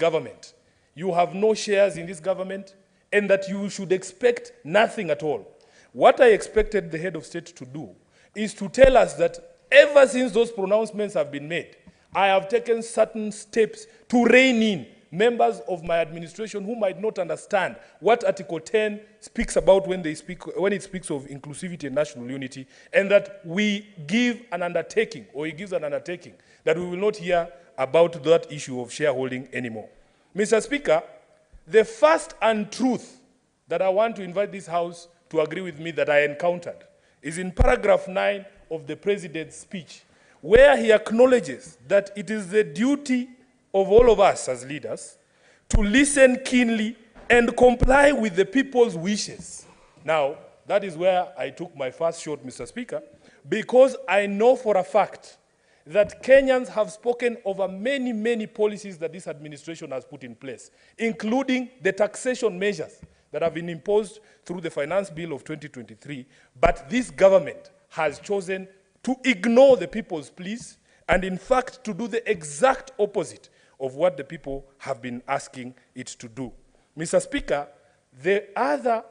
government. You have no shares in this government, and that you should expect nothing at all. What I expected the head of state to do is to tell us that ever since those pronouncements have been made, I have taken certain steps to rein in members of my administration who might not understand what Article 10 speaks about when it speaks of inclusivity and national unity, and that we give an undertaking, or he gives an undertaking, that we will not hear about that issue of shareholding anymore. Mr. Speaker, the first untruth that I want to invite this House to agree with me that I encountered is in paragraph 9 of the President's speech, where he acknowledges that it is the duty of all of us as leaders to listen keenly and comply with the people's wishes. Now, that is where I took my first shot, Mr. Speaker, because I know for a fact that Kenyans have spoken over many, many policies that this administration has put in place, including the taxation measures that have been imposed through the Finance Bill of 2023, but this government has chosen to ignore the people's pleas and, in fact, to do the exact opposite of what the people have been asking it to do. Mr. Speaker, the other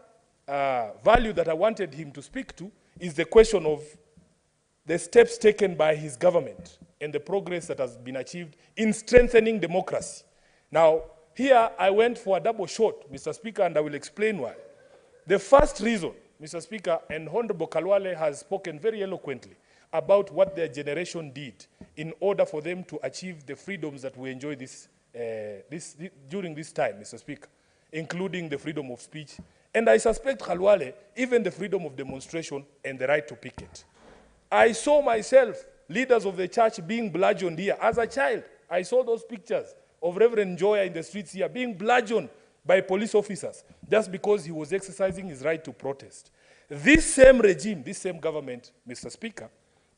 value that I wanted him to speak to is the question of the steps taken by his government and the progress that has been achieved in strengthening democracy. Now, here I went for a double shot, Mr. Speaker, and I will explain why. The first reason, Mr. Speaker, and Honorable Kalwale has spoken very eloquently about what their generation did in order for them to achieve the freedoms that we enjoy during this time, Mr. Speaker, including the freedom of speech. And I suspect, Kalwale, even the freedom of demonstration and the right to picket. I saw myself, leaders of the church, being bludgeoned here. As a child, I saw those pictures of Reverend Joya in the streets here being bludgeoned by police officers just because he was exercising his right to protest. This same regime, this same government, Mr. Speaker,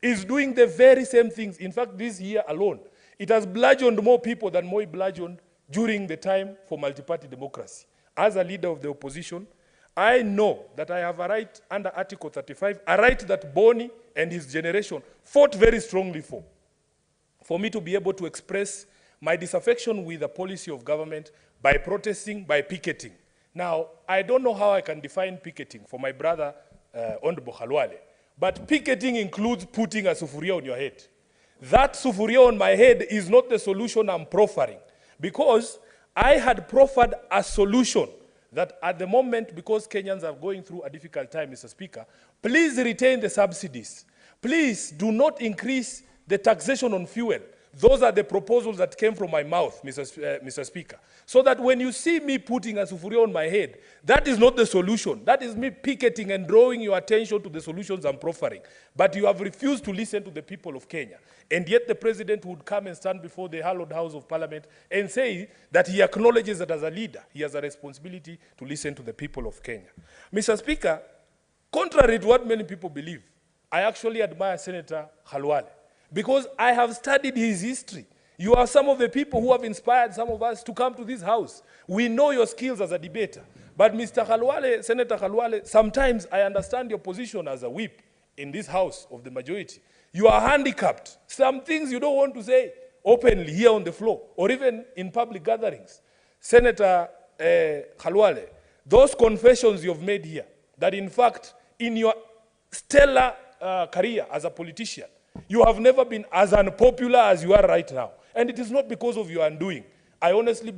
is doing the very same things. In fact, this year alone, it has bludgeoned more people than Moi bludgeoned during the time for multi-party democracy. As a leader of the opposition, I know that I have a right under Article 35, a right that Boni and his generation fought very strongly for me to be able to express my disaffection with the policy of government by protesting, by picketing. Now, I don't know how I can define picketing for my brother, Honorable Kalwale, but picketing includes putting a sufuria on your head. That sufuria on my head is not the solution I'm proffering, because I had proffered a solution that at the moment, because Kenyans are going through a difficult time, Mr. Speaker, please retain the subsidies. Please do not increase the taxation on fuel. Those are the proposals that came from my mouth, Mr. Speaker. So that when you see me putting a sufuria on my head, that is not the solution. That is me picketing and drawing your attention to the solutions I'm proffering. But you have refused to listen to the people of Kenya. And yet the president would come and stand before the hallowed House of Parliament and say that he acknowledges that as a leader, he has a responsibility to listen to the people of Kenya. Mr. Speaker, contrary to what many people believe, I actually admire Senator Kalwale, because I have studied his history. You are some of the people who have inspired some of us to come to this house. We know your skills as a debater. But Mr. Kalwale, Senator Kalwale, sometimes I understand your position as a whip in this house of the majority. You are handicapped. Some things you don't want to say openly here on the floor or even in public gatherings. Senator Kalwale, those confessions you've made here, that in fact in your stellar career as a politician, you have never been as unpopular as you are right now. And it is not because of your undoing. I honestly believe